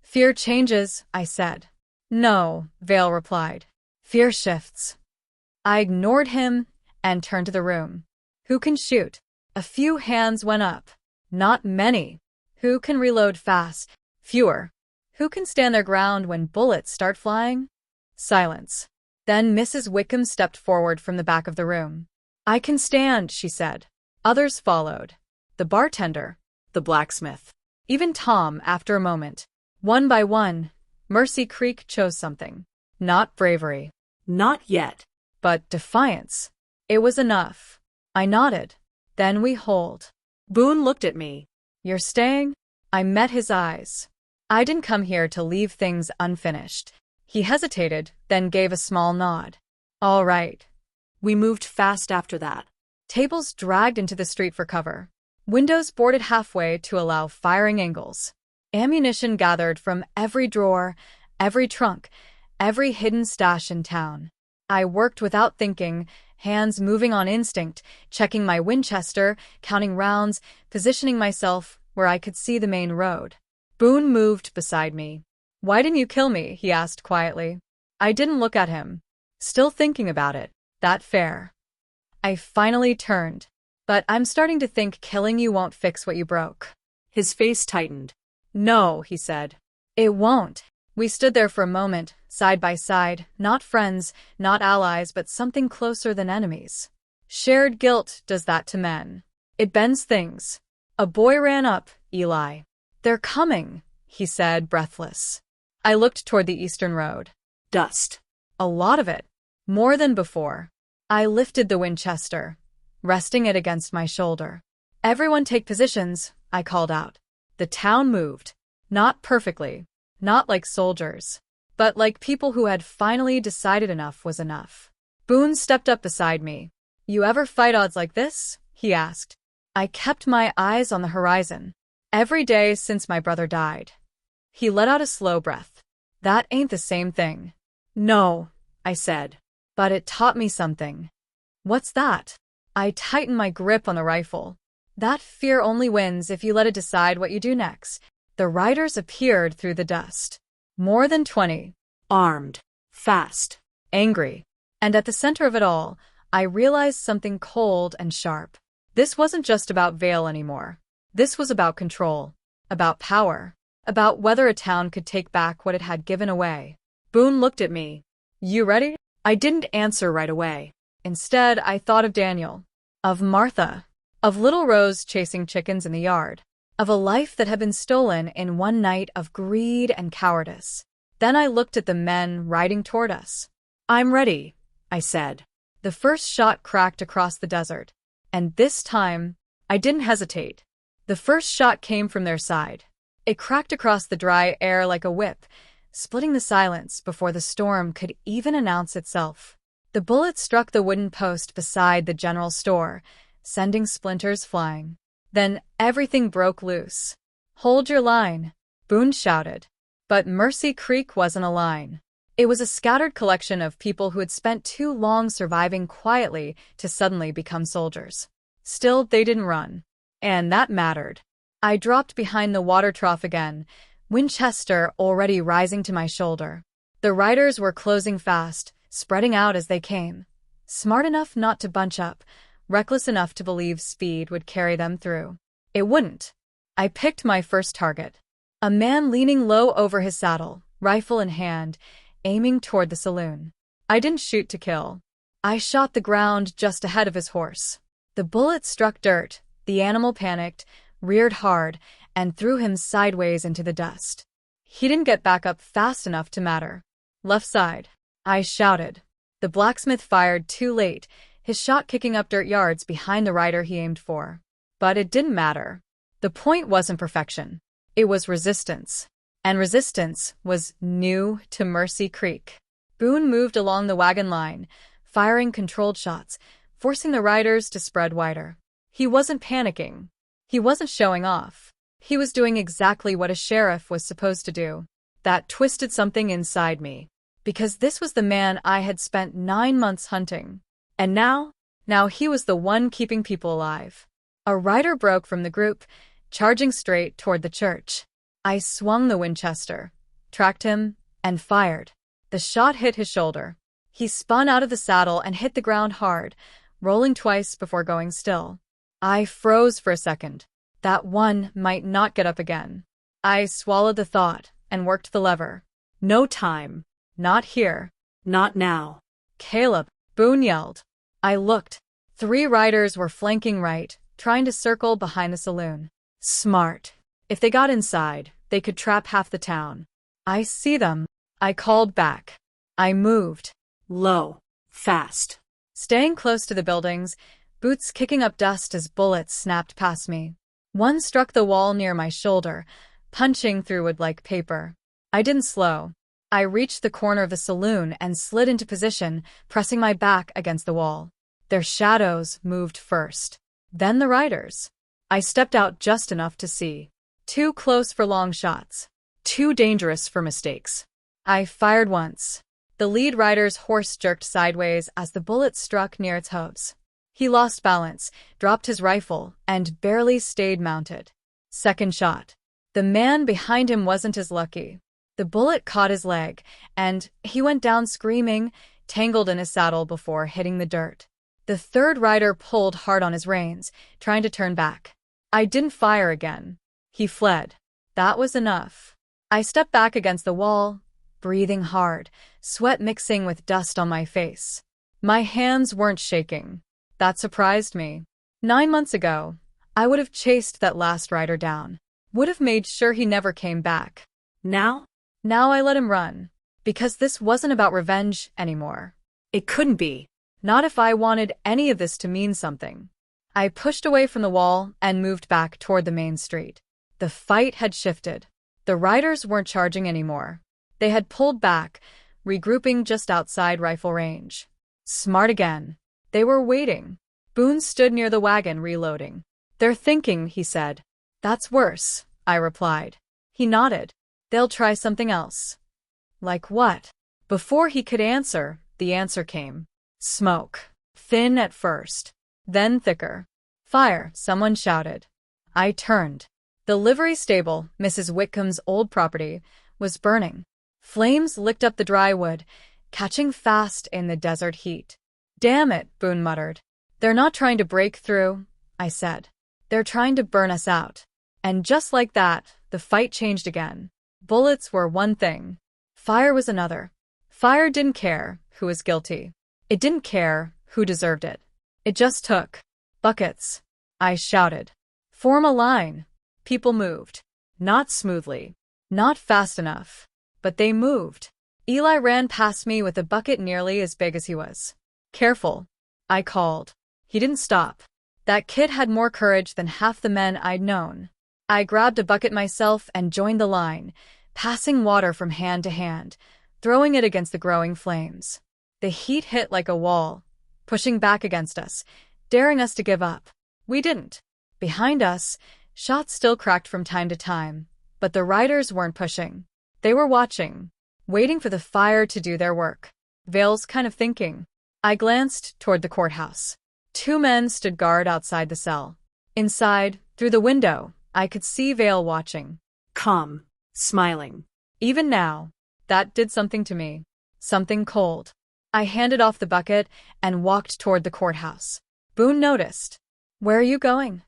Fear changes, I said. No, Vale replied. Fear shifts. I ignored him and turned to the room. Who can shoot? A few hands went up. Not many. Who can reload fast? Fewer. Who can stand their ground when bullets start flying? Silence. Then Mrs. Wickham stepped forward from the back of the room. I can stand, she said. Others followed. The bartender. The blacksmith. Even Tom, after a moment. One by one, Mercy Creek chose something. Not bravery. Not yet. But defiance. It was enough. I nodded. Then we hold. Boone looked at me. You're staying? I met his eyes. I didn't come here to leave things unfinished. He hesitated, then gave a small nod. All right. We moved fast after that. Tables dragged into the street for cover. Windows boarded halfway to allow firing angles. Ammunition gathered from every drawer, every trunk, every hidden stash in town. I worked without thinking, hands moving on instinct, checking my Winchester, counting rounds, positioning myself where I could see the main road. Boone moved beside me. Why didn't you kill me? He asked quietly. I didn't look at him. Still thinking about it. That fair? I finally turned. But I'm starting to think killing you won't fix what you broke. His face tightened. No, he said. It won't. We stood there for a moment, side by side, not friends, not allies, but something closer than enemies. Shared guilt does that to men. It bends things. A boy ran up, Eli. They're coming, he said, breathless. I looked toward the eastern road. Dust. A lot of it. More than before. I lifted the Winchester, resting it against my shoulder. Everyone take positions, I called out. The town moved. Not perfectly. Not like soldiers. But like people who had finally decided enough was enough. Boone stepped up beside me. You ever fight odds like this? He asked. I kept my eyes on the horizon. Every day since my brother died. He let out a slow breath. That ain't the same thing. No, I said. But it taught me something. What's that? I tightened my grip on the rifle. That fear only wins if you let it decide what you do next. The riders appeared through the dust. More than 20. Armed. Fast. Angry. And at the center of it all, I realized something cold and sharp. This wasn't just about Vale anymore. This was about control. About power. About whether a town could take back what it had given away. Boone looked at me. You ready? I didn't answer right away. Instead, I thought of Daniel. Of Martha. Of little Rose chasing chickens in the yard. Of a life that had been stolen in one night of greed and cowardice. Then I looked at the men riding toward us. I'm ready, I said. The first shot cracked across the desert. And this time, I didn't hesitate. The first shot came from their side. It cracked across the dry air like a whip, splitting the silence before the storm could even announce itself. The bullet struck the wooden post beside the general store, sending splinters flying. Then everything broke loose. Hold your line, Boone shouted. But Mercy Creek wasn't a line. It was a scattered collection of people who had spent too long surviving quietly to suddenly become soldiers. Still, they didn't run. And that mattered. I dropped behind the water trough again, Winchester already rising to my shoulder. The riders were closing fast, spreading out as they came. Smart enough not to bunch up, reckless enough to believe speed would carry them through. It wouldn't. I picked my first target. A man leaning low over his saddle, rifle in hand, aiming toward the saloon. I didn't shoot to kill. I shot the ground just ahead of his horse. The bullet struck dirt, the animal panicked, reared hard, and threw him sideways into the dust. He didn't get back up fast enough to matter. Left side. I shouted. The blacksmith fired too late, his shot kicking up dirt yards behind the rider he aimed for. But it didn't matter. The point wasn't perfection. It was resistance. And resistance was new to Mercy Creek. Boone moved along the wagon line, firing controlled shots, forcing the riders to spread wider. He wasn't panicking. He wasn't showing off. He was doing exactly what a sheriff was supposed to do. That twisted something inside me. Because this was the man I had spent 9 months hunting. And now he was the one keeping people alive. A rider broke from the group, charging straight toward the church. I swung the Winchester, tracked him, and fired. The shot hit his shoulder. He spun out of the saddle and hit the ground hard, rolling twice before going still. I froze for a second. That one might not get up again. I swallowed the thought and worked the lever. No time. Not here. Not now. Caleb, Boone yelled. I looked. 3 riders were flanking right, trying to circle behind the saloon. Smart. If they got inside, they could trap half the town. I see them. I called back. I moved. Low. Fast. Staying close to the buildings, boots kicking up dust as bullets snapped past me. One struck the wall near my shoulder, punching through wood like paper. I didn't slow. I reached the corner of the saloon and slid into position, pressing my back against the wall. Their shadows moved first. Then the riders. I stepped out just enough to see. Too close for long shots. Too dangerous for mistakes. I fired once. The lead rider's horse jerked sideways as the bullet struck near its hooves. He lost balance, dropped his rifle, and barely stayed mounted. Second shot. The man behind him wasn't as lucky. The bullet caught his leg, and he went down screaming, tangled in his saddle before hitting the dirt. The third rider pulled hard on his reins, trying to turn back. I didn't fire again. He fled. That was enough. I stepped back against the wall, breathing hard, sweat mixing with dust on my face. My hands weren't shaking. That surprised me. 9 months ago, I would have chased that last rider down. Would have made sure he never came back. Now? Now I let him run. Because this wasn't about revenge anymore. It couldn't be. Not if I wanted any of this to mean something. I pushed away from the wall and moved back toward the main street. The fight had shifted. The riders weren't charging anymore. They had pulled back, regrouping just outside rifle range. Smart again. They were waiting. Boone stood near the wagon reloading. "They're thinking," he said. "That's worse," I replied. He nodded. "They'll try something else." "Like what?" Before he could answer, the answer came. Smoke. Thin at first. Then thicker. "Fire," someone shouted. I turned. The livery stable, Mrs. Whitcomb's old property, was burning. Flames licked up the dry wood, catching fast in the desert heat. "Damn it," Boone muttered. "They're not trying to break through," I said. "They're trying to burn us out." And just like that, the fight changed again. Bullets were one thing. Fire was another. Fire didn't care who was guilty. It didn't care who deserved it. It just took buckets. I shouted. "Form a line." People moved. Not smoothly. Not fast enough. But they moved. Eli ran past me with a bucket nearly as big as he was. "Careful," I called. He didn't stop. That kid had more courage than half the men I'd known. I grabbed a bucket myself and joined the line, passing water from hand to hand, throwing it against the growing flames. The heat hit like a wall, pushing back against us, daring us to give up. We didn't. Behind us, shots still cracked from time to time, but the riders weren't pushing. They were watching, waiting for the fire to do their work. Vale's kind of thinking. I glanced toward the courthouse. 2 men stood guard outside the cell. Inside, through the window, I could see Vale watching. Calm. Smiling. Even now, that did something to me. Something cold. I handed off the bucket and walked toward the courthouse. Boone noticed. "Where are you going?"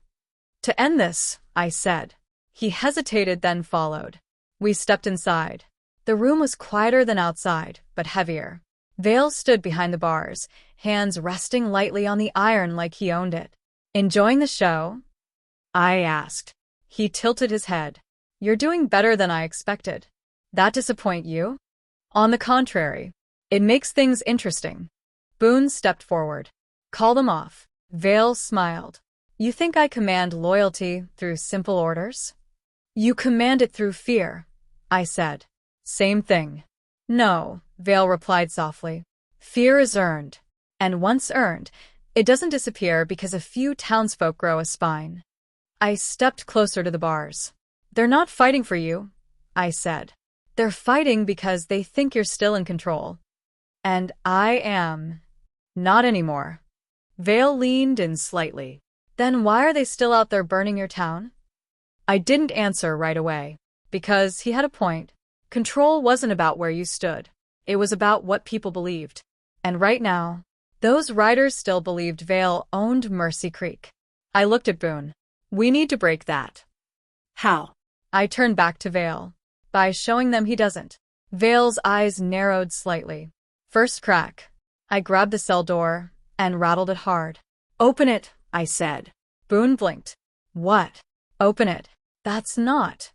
"To end this," I said. He hesitated, then followed. We stepped inside. The room was quieter than outside, but heavier. Vale stood behind the bars, hands resting lightly on the iron like he owned it. "Enjoying the show?" I asked. He tilted his head. "You're doing better than I expected." "That disappoint you?" "On the contrary. It makes things interesting." Boone stepped forward. "Call them off." Vale smiled. "You think I command loyalty through simple orders?" "You command it through fear," I said. "Same thing." "No," Vale replied softly. "Fear is earned. And once earned, it doesn't disappear because a few townsfolk grow a spine." I stepped closer to the bars. "They're not fighting for you," I said. "They're fighting because they think you're still in control." "And I am." "Not anymore." Vale leaned in slightly. "Then why are they still out there burning your town?" I didn't answer right away. Because he had a point. Control wasn't about where you stood. It was about what people believed. And right now, those riders still believed Vale owned Mercy Creek. I looked at Boone. "We need to break that." How? I turned back to Vale. "By showing them he doesn't." Vale's eyes narrowed slightly. "First crack." I grabbed the cell door and rattled it hard. "Open it," I said. Boone blinked. "What?" "Open it." "That's not."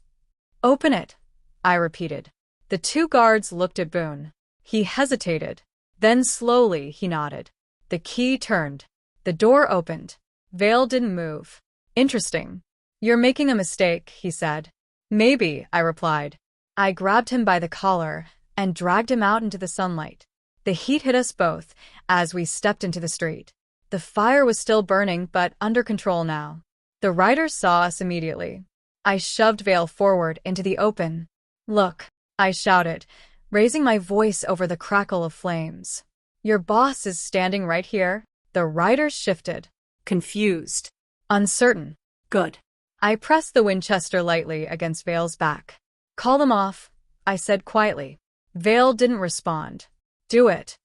"Open it," I repeated. The 2 guards looked at Boone. He hesitated. Then slowly he nodded. The key turned. The door opened. Vale didn't move. "Interesting. You're making a mistake," he said. "Maybe," I replied. I grabbed him by the collar and dragged him out into the sunlight. The heat hit us both as we stepped into the street. The fire was still burning, but under control now. The riders saw us immediately. I shoved Vale forward into the open. "Look," I shouted, raising my voice over the crackle of flames. "Your boss is standing right here." The riders shifted. Confused. Uncertain. Good. I pressed the Winchester lightly against Vale's back. "Call them off," I said quietly. Vale didn't respond. "Do it."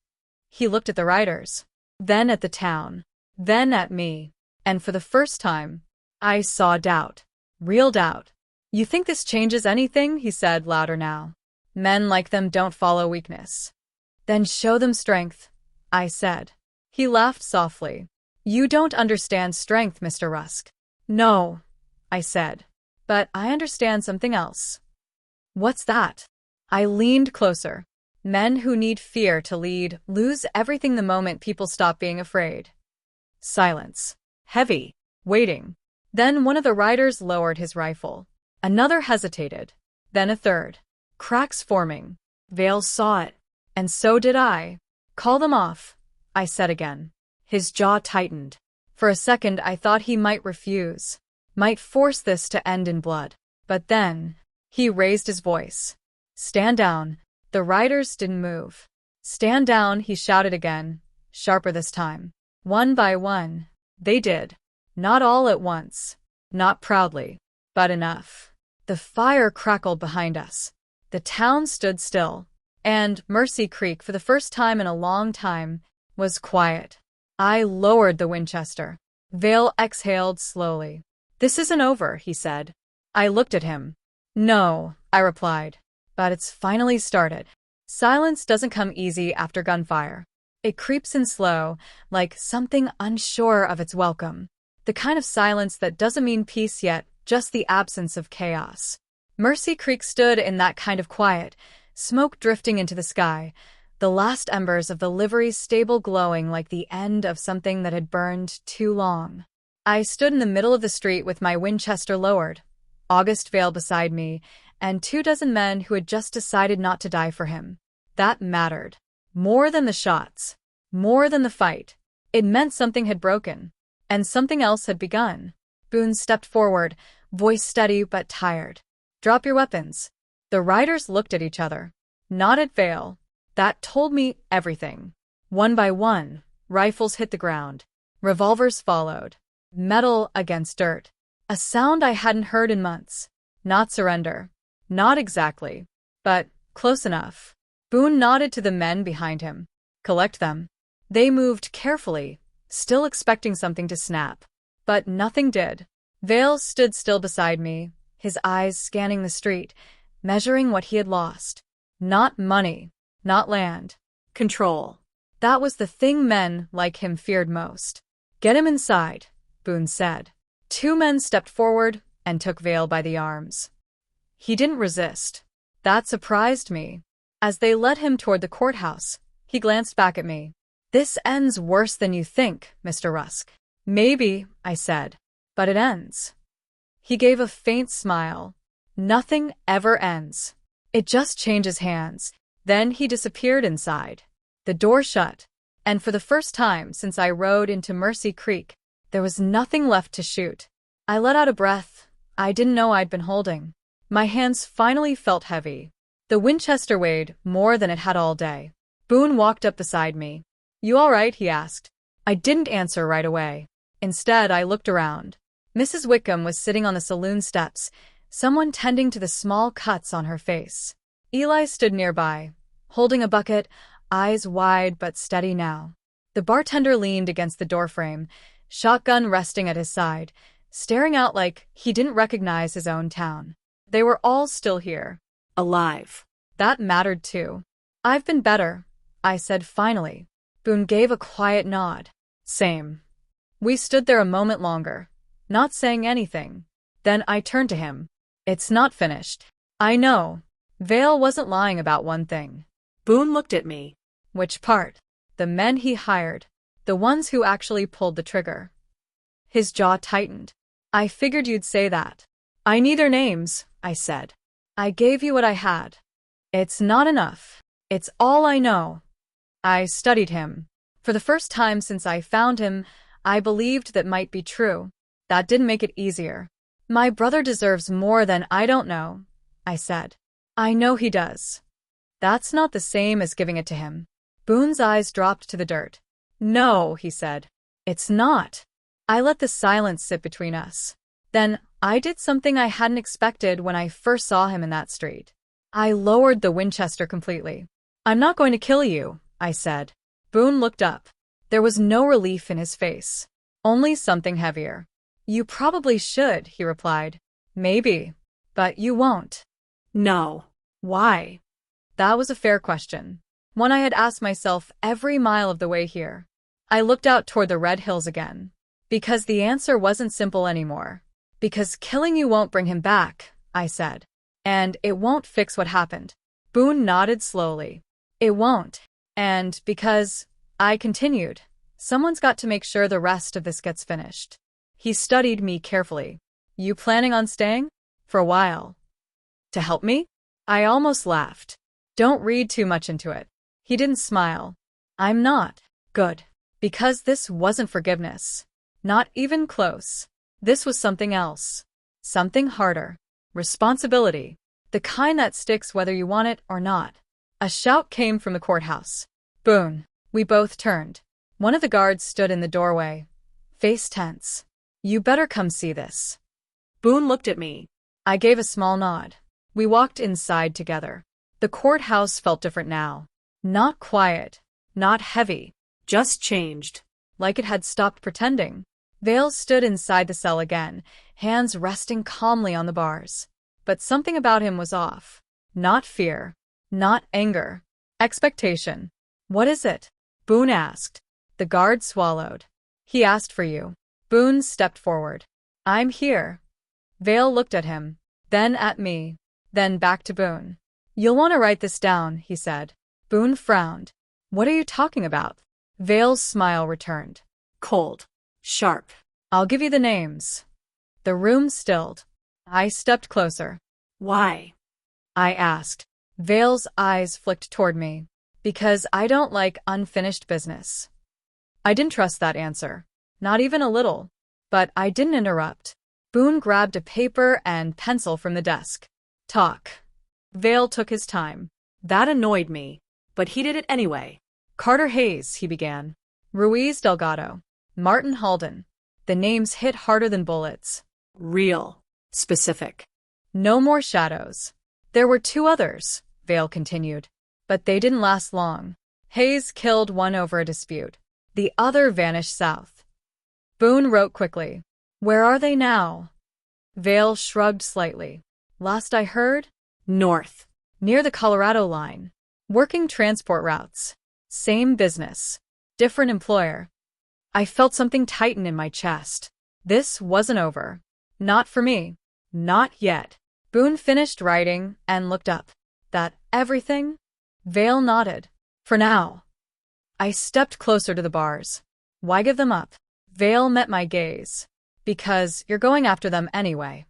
He looked at the riders, then at the town, then at me, and for the first time, I saw doubt. Real doubt. "You think this changes anything?" he said louder now. "Men like them don't follow weakness." "Then show them strength," I said. He laughed softly. "You don't understand strength, Mr. Rusk." "No," I said. "But I understand something else." "What's that?" I leaned closer. Men who need fear to lead lose everything the moment people stop being afraid. Silence. Heavy. Waiting. Then one of the riders lowered his rifle. Another hesitated. Then a third. Cracks forming. Vale saw it. And so did I. Call them off, I said again. His jaw tightened. For a second I thought he might refuse. Might force this to end in blood. But then, he raised his voice. Stand down. The riders didn't move. Stand down, he shouted again, sharper this time. One by one, they did. Not all at once. Not proudly. But enough. The fire crackled behind us. The town stood still. And Mercy Creek, for the first time in a long time, was quiet. I lowered the Winchester. Vale exhaled slowly. This isn't over, he said. I looked at him. No, I replied. But it's finally started. Silence doesn't come easy after gunfire. It creeps in slow, like something unsure of its welcome. The kind of silence that doesn't mean peace yet, just the absence of chaos. Mercy Creek stood in that kind of quiet, smoke drifting into the sky, the last embers of the livery stable glowing like the end of something that had burned too long. I stood in the middle of the street with my Winchester lowered, August Vale beside me, and 24 men who had just decided not to die for him. That mattered. More than the shots. More than the fight. It meant something had broken. And something else had begun. Boone stepped forward, voice steady but tired. Drop your weapons. The riders looked at each other. Not at Vale. That told me everything. One by one, rifles hit the ground. Revolvers followed. Metal against dirt. A sound I hadn't heard in months. Not surrender. Not exactly. But close enough. Boone nodded to the men behind him. Collect them. They moved carefully, still expecting something to snap. But nothing did. Vale stood still beside me, his eyes scanning the street, measuring what he had lost. Not money. Not land. Control. That was the thing men like him feared most. Get him inside, Boone said. 2 men stepped forward and took Vale by the arms. He didn't resist. That surprised me. As they led him toward the courthouse, he glanced back at me. This ends worse than you think, Mr. Rusk. Maybe, I said. But it ends. He gave a faint smile. Nothing ever ends. It just changes hands. Then he disappeared inside. The door shut. And for the first time since I rode into Mercy Creek, there was nothing left to shoot. I let out a breath I didn't know I'd been holding. My hands finally felt heavy. The Winchester weighed more than it had all day. Boone walked up beside me. You all right? He asked. I didn't answer right away. Instead, I looked around. Mrs. Wickham was sitting on the saloon steps, someone tending to the small cuts on her face. Eli stood nearby, holding a bucket, eyes wide but steady now. The bartender leaned against the doorframe, shotgun resting at his side, staring out like he didn't recognize his own town. They were all still here. Alive. That mattered too. I've been better, I said finally. Boone gave a quiet nod. Same. We stood there a moment longer, not saying anything. Then I turned to him. It's not finished. I know. Vale wasn't lying about one thing. Boone looked at me. Which part? The men he hired. The ones who actually pulled the trigger. His jaw tightened. I figured you'd say that. I need their names, I said. I gave you what I had. It's not enough. It's all I know. I studied him. For the first time since I found him, I believed that might be true. That didn't make it easier. My brother deserves more than I don't know, I said. I know he does. That's not the same as giving it to him. Boone's eyes dropped to the dirt. No, he said. It's not. I let the silence sit between us. Then I did something I hadn't expected when I first saw him in that street. I lowered the Winchester completely. I'm not going to kill you, I said. Boone looked up. There was no relief in his face. Only something heavier. You probably should, he replied. Maybe. But you won't. No. Why? That was a fair question. One I had asked myself every mile of the way here. I looked out toward the red hills again. Because the answer wasn't simple anymore. Because killing you won't bring him back, I said. And it won't fix what happened. Boone nodded slowly. It won't. And because I continued, someone's got to make sure the rest of this gets finished. He studied me carefully. You planning on staying? For a while. To help me? I almost laughed. Don't read too much into it. He didn't smile. I'm not. Good. Because this wasn't forgiveness. Not even close. This was something else. Something harder. Responsibility. The kind that sticks whether you want it or not. A shout came from the courthouse. Boone. We both turned. One of the guards stood in the doorway, face tense. You better come see this. Boone looked at me. I gave a small nod. We walked inside together. The courthouse felt different now. Not quiet. Not heavy. Just changed. Like it had stopped pretending. Vale stood inside the cell again, hands resting calmly on the bars. But something about him was off. Not fear. Not anger. Expectation. What is it? Boone asked. The guard swallowed. He asked for you. Boone stepped forward. I'm here. Vale looked at him, then at me, then back to Boone. You'll want to write this down, he said. Boone frowned. What are you talking about? Vale's smile returned. Cold. Sharp. I'll give you the names. The room stilled. I stepped closer. Why? I asked. Vale's eyes flicked toward me. Because I don't like unfinished business. I didn't trust that answer. Not even a little. But I didn't interrupt. Boone grabbed a paper and pencil from the desk. Talk. Vale took his time. That annoyed me, but he did it anyway. Carter Hayes, he began. Ruiz Delgado. Martin Halden. The names hit harder than bullets. Real. Specific. No more shadows. There were two others, Vale continued. But they didn't last long. Hayes killed one over a dispute. The other vanished south. Boone wrote quickly. Where are they now? Vale shrugged slightly. Last I heard? North. Near the Colorado line. Working transport routes. Same business. Different employer. I felt something tighten in my chest. This wasn't over. Not for me. Not yet. Boone finished writing and looked up. That everything? Vale nodded. For now. I stepped closer to the bars. Why give them up? Vale met my gaze. Because you're going after them anyway.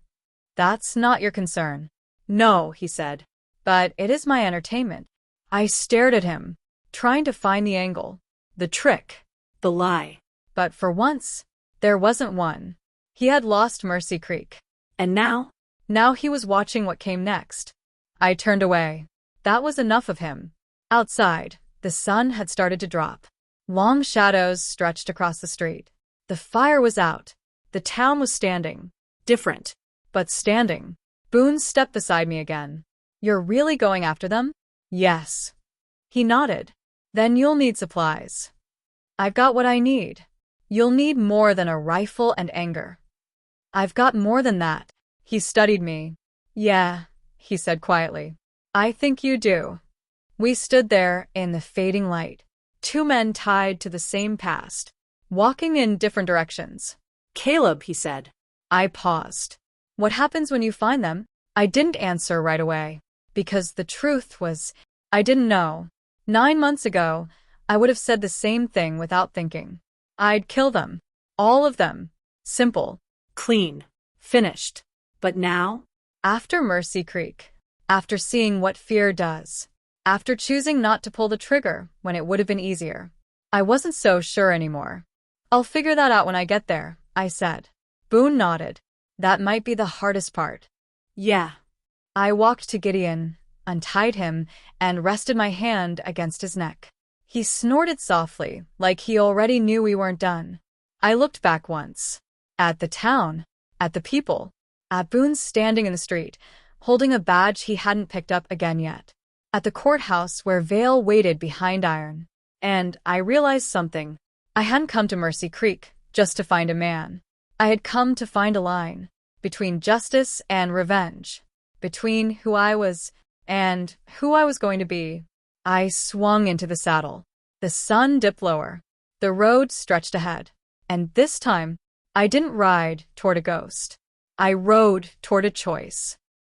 That's not your concern. No, he said. But it is my entertainment. I stared at him, trying to find the angle, the trick, the lie. But for once, there wasn't one. He had lost Mercy Creek. And now? Now he was watching what came next. I turned away. That was enough of him. Outside, the sun had started to drop. Long shadows stretched across the street. The fire was out. The town was standing. Different, but standing. Boone stepped beside me again. You're really going after them? Yes. He nodded. Then you'll need supplies. I've got what I need. You'll need more than a rifle and anger. I've got more than that. He studied me. Yeah, he said quietly. I think you do. We stood there in the fading light. Two men tied to the same past, walking in different directions. Caleb, he said. I paused. What happens when you find them? I didn't answer right away, because the truth was, I didn't know. 9 months ago, I would have said the same thing without thinking. I'd kill them. All of them. Simple. Clean. Finished. But now? After Mercy Creek. After seeing what fear does. After choosing not to pull the trigger when it would have been easier. I wasn't so sure anymore. I'll figure that out when I get there, I said. Boone nodded. That might be the hardest part. Yeah. I walked to Gideon, untied him, and rested my hand against his neck. He snorted softly, like he already knew we weren't done. I looked back once. At the town. At the people. At Boone standing in the street, holding a badge he hadn't picked up again yet. At the courthouse where Vale waited behind iron. And I realized something. I hadn't come to Mercy Creek just to find a man. I had come to find a line. Between justice and revenge. Between who I was and who I was going to be. I swung into the saddle. The sun dipped lower. The road stretched ahead. And this time, I didn't ride toward a ghost. I rode toward a choice.